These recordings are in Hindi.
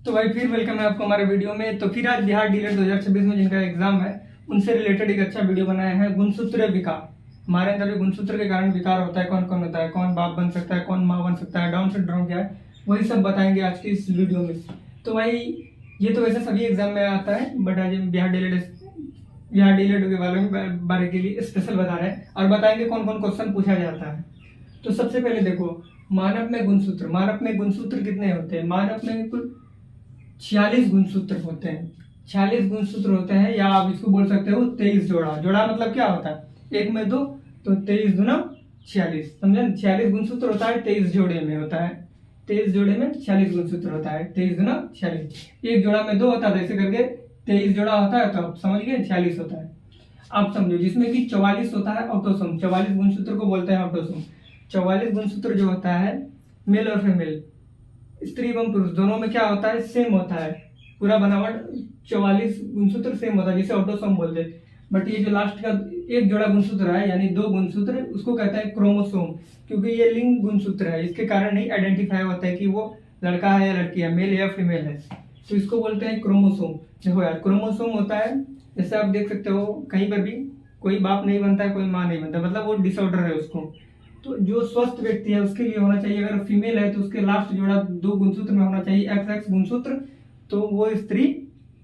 तो भाई फिर वेलकम है आपको हमारे वीडियो में। तो फिर आज बिहार डीलेट 2026 में जिनका एग्जाम है उनसे रिलेटेड एक अच्छा वीडियो बनाया है। गुणसूत्र विकार, हमारे अंदर भी गुणसूत्र के कारण विकार होता है, कौन कौन होता है, कौन बाप बन सकता है, कौन माँ बन सकता है, डाउन सिंड्रोम क्या है, वही सब बताएंगे आज की इस वीडियो में। तो भाई ये तो वैसे सभी एग्जाम में आता है, बट आज हम बिहार डीलेट के बारे के लिए स्पेशल बता रहे हैं और बताएंगे कौन कौन क्वेश्चन पूछा जाता है। तो सबसे पहले देखो, मानव में गुणसूत्र कितने होते हैं? मानव में कुल 46 गुणसूत्र होते हैं। 46 गुणसूत्र होते हैं, या आप इसको बोल सकते हो 23 जोड़ा। जोड़ा मतलब क्या होता है? एक में दो, तो 23 दूना 46, समझे? 46 गुणसूत्र होता है, 23 जोड़े में होता है। 23 जोड़े में 46 गुणसूत्र होता है, 23 दूना 46। एक जोड़ा में दो होता है, ऐसे करके 23 जोड़ा होता है, तो आप समझ गए 46 होता है। आप समझो, जिसमें कि 44 होता है ऑटोसोम। 44 गुणसूत्र को बोलते हैं ऑटोसोम। 44 गुणसूत्र जो होता है, मेल और फीमेल, स्त्री एवं पुरुष दोनों में क्या होता है? सेम होता है। पूरा बनावट 44 गुणसूत्र सेम होता है, जिसे ऑटोसोम बोलते हैं। बट ये जो लास्ट का एक जोड़ा गुणसूत्र है, यानी 2 गुणसूत्र, उसको कहते हैं क्रोमोसोम, क्योंकि ये लिंग गुणसूत्र है। इसके कारण ही आइडेंटिफाई होता है कि वो लड़का है या लड़की है, मेल या फीमेल है, तो इसको बोलते हैं क्रोमोसोम। देखो यार, क्रोमोसोम होता है, जैसे आप देख सकते हो कहीं पर भी कोई बाप नहीं बनता है, कोई माँ नहीं बनता, मतलब वो डिसऑर्डर है उसको। तो जो स्वस्थ व्यक्ति है उसके लिए होना चाहिए, अगर फीमेल है तो उसके लास्ट जोड़ा 2 गुणसूत्र में होना चाहिए, XX गुणसूत्र, तो वो स्त्री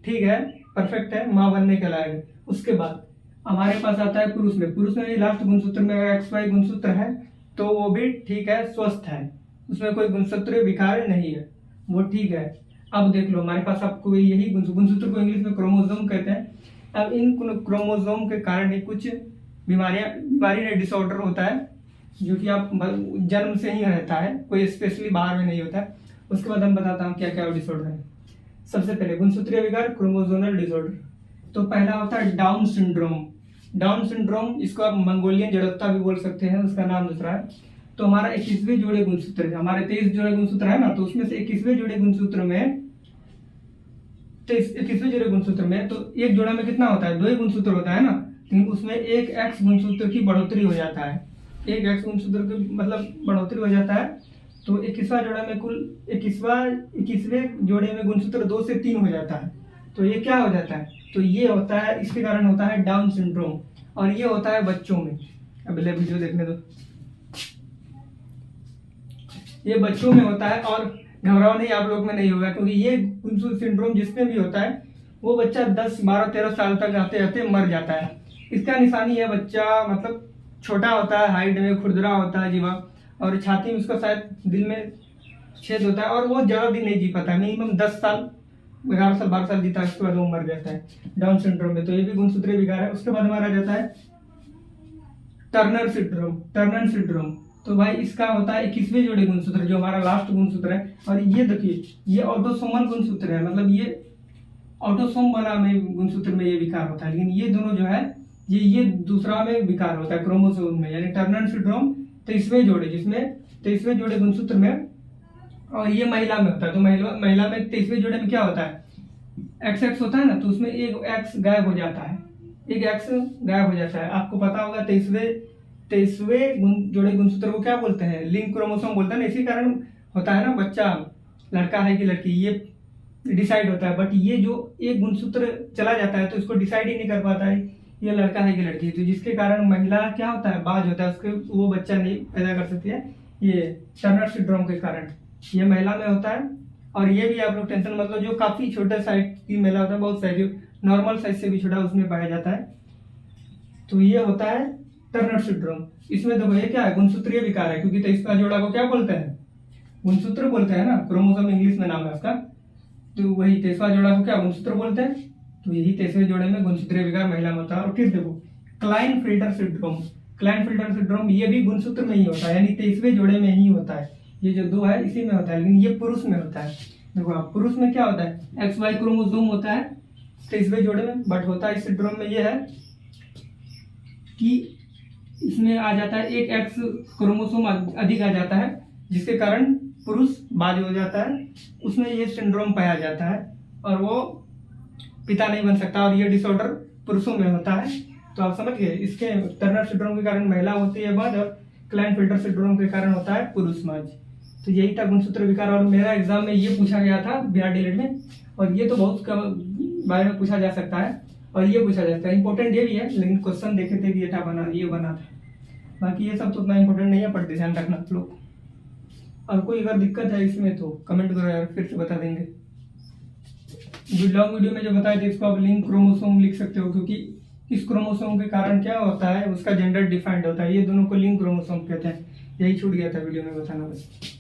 ठीक है, परफेक्ट है, माँ बनने के लायक। उसके बाद हमारे पास आता है पुरुष में भी लास्ट गुणसूत्र में अगर XY गुणसूत्र है तो वो भी ठीक है, स्वस्थ है, उसमें कोई गुणसूत्र विकार नहीं है, वो ठीक है। अब देख लो, हमारे पास आपको यही गुणसूत्र को इंग्लिश में क्रोमोसोम कहते हैं। अब इन क्रोमोसोम के कारण ही कुछ बीमारी डिसऑर्डर होता है, जो कि आप जन्म से ही रहता है, कोई स्पेशली बाहर में नहीं होता है। उसके बाद हम बताता हूँ क्या क्या डिसऑर्डर है। सबसे पहले गुणसूत्रीय विकार, क्रोमोसोमल डिसऑर्डर। तो पहला होता है डाउन सिंड्रोम। डाउन सिंड्रोम, इसको आप मंगोलियन जड़त्ता भी बोल सकते हैं, उसका नाम दूसरा है। तो हमारा 21वें जोड़े गुणसूत्र है, हमारे 23 जोड़े गुणसूत्र है ना, तो उसमें से 21वें जोड़े गुणसूत्र में, तो 21वें जोड़े गुणसूत्र में तो एक जोड़ा में कितना होता है? 2 ही गुणसूत्र होता है ना, लेकिन उसमें एक X गुणसूत्र की बढ़ोतरी हो जाता है। एक X गुणसूत्र की मतलब बढ़ोतरी हो जाता है, तो 21वां जोड़ा में कुल 21वें जोड़े में गुणसूत्र 2 से 3 हो जाता है। तो ये क्या हो जाता है? तो ये होता है, इसके कारण होता है डाउन सिंड्रोम, और ये होता है बच्चों में। अब ले वीडियो देखने दो। ये बच्चों में होता है, और घबराओ नहीं, आप लोग में नहीं होगा, क्योंकि ये सिंड्रोम जिसमें भी होता है वो बच्चा 10, 12, 13 साल तक आते आते मर जाता है। इसका निशानी है, बच्चा मतलब छोटा होता है, हाइट में खुरदरा होता है जीवा, और छाती में उसका शायद दिल में छेद होता है, और वो ज्यादा दिन नहीं जी पाता है, मिनिमम 10 साल, 11 साल, 12 साल जीता है, उसके बाद वो मर जाता है डाउन सिंड्रोम में। तो ये भी गुणसूत्रीय विकार है। उसके बाद हमारा जाता है टर्नर सिंड्रोम। तो भाई इसका होता है 21वें जोड़े गुणसूत्र, जो हमारा लास्ट गुणसूत्र है। और ये देखिए, ये ऑटोसोमल गुणसूत्र है, मतलब ये ऑटोसोम वाला में गुणसूत्र में ये विकार होता है, लेकिन ये दोनों जो है ये दूसरा में विकार होता है, क्रोमोसोम में, यानी टर्नर सिंड्रोम 23वें जोड़े, जिसमें 23वें जोड़े गुणसूत्र में, और ये महिला में होता है। तो महिला में 23वें जोड़े में क्या होता है? XX होता है ना, तो उसमें एक X गायब हो जाता है, एक X गायब हो जाता है। आपको पता होगा 23वें जोड़े गुणसूत्र को क्या बोलते हैं? लिंक क्रोमोसोम बोलते हैं ना। इसी कारण होता है ना, बच्चा लड़का है कि लड़की, ये डिसाइड होता है। बट ये जो एक गुणसूत्र चला जाता है तो इसको डिसाइड ही नहीं कर पाता है ये लड़का है कि लड़की, तो जिसके कारण महिला क्या होता है? बाज होता है, उसके वो बच्चा नहीं पैदा कर सकती है, ये टर्नर सिंड्रोम के कारण। ये महिला में होता है, और ये भी आप लोग टेंशन मतलब जो काफी छोटे साइज की महिला होता है, बहुत साइज, नॉर्मल साइज से भी छोटा, उसमें पाया जाता है। तो ये होता है टर्नर सिंड्रोम। इसमें देखो, ये क्या है? गुणसूत्रीय विकार है, क्योंकि 23वां जोड़ा को क्या बोलते हैं? गुणसूत्र बोलते हैं ना, क्रोमोसोम इंग्लिश में नाम है उसका। तो वही 23वां जोड़ा को क्या गुणसूत्र बोलते हैं। तो यही 23वें जोड़े में गुणसूत्रीय विकार महिला में होता है। और फिर देखो, क्लाइनफिल्टर सिंड्रोम, ये भी गुणसूत्र में ही होता है, यानी 23वें जोड़े में ही होता है। ये जो 2 है इसी में होता है, लेकिन ये पुरुष में होता है। देखो आप, पुरुष में क्या होता है? XY क्रोमोसोम होता है 23वें जोड़े में, बट होता है इस सिंड्रोम में ये है कि इसमें आ जाता है एक X क्रोमोसोम अधिक आ जाता है, जिसके कारण पुरुष बाज हो जाता है, उसमें ये सिंड्रोम पाया जाता है, और वो पिता नहीं बन सकता, और ये डिसऑर्डर पुरुषों में होता है। तो आप समझ गए, इसके टर्नर सिंड्रोम के कारण महिला होती है बाज, और क्लाइनफिल्टर सिंड्रोम के कारण होता है पुरुष बाज। तो यही था गुणसूत्र विकार, और मेरा एग्जाम में ये पूछा गया था बिहार डीएलएड में, और ये तो बहुत बारे में पूछा जा सकता है, और ये पूछा जा सकता है। इंपॉर्टेंट ये भी है, लेकिन क्वेश्चन देखे थे कि ये बना था। बाकी ये सब तो उतना इंपॉर्टेंट नहीं है, पर ध्यान रखना आप लोग। और कोई अगर दिक्कत है इसमें तो कमेंट करो यार, फिर से बता देंगे। लॉन्ग वीडियो में जो बताया था इसको आप लिंक क्रोमोसोम लिख सकते हो, क्योंकि इस क्रोमोसोम के कारण क्या होता है, उसका जेंडर डिफाइंड होता है। ये दोनों को लिंक क्रोमोसोम कहते हैं। यही छूट गया था वीडियो में बताना बस।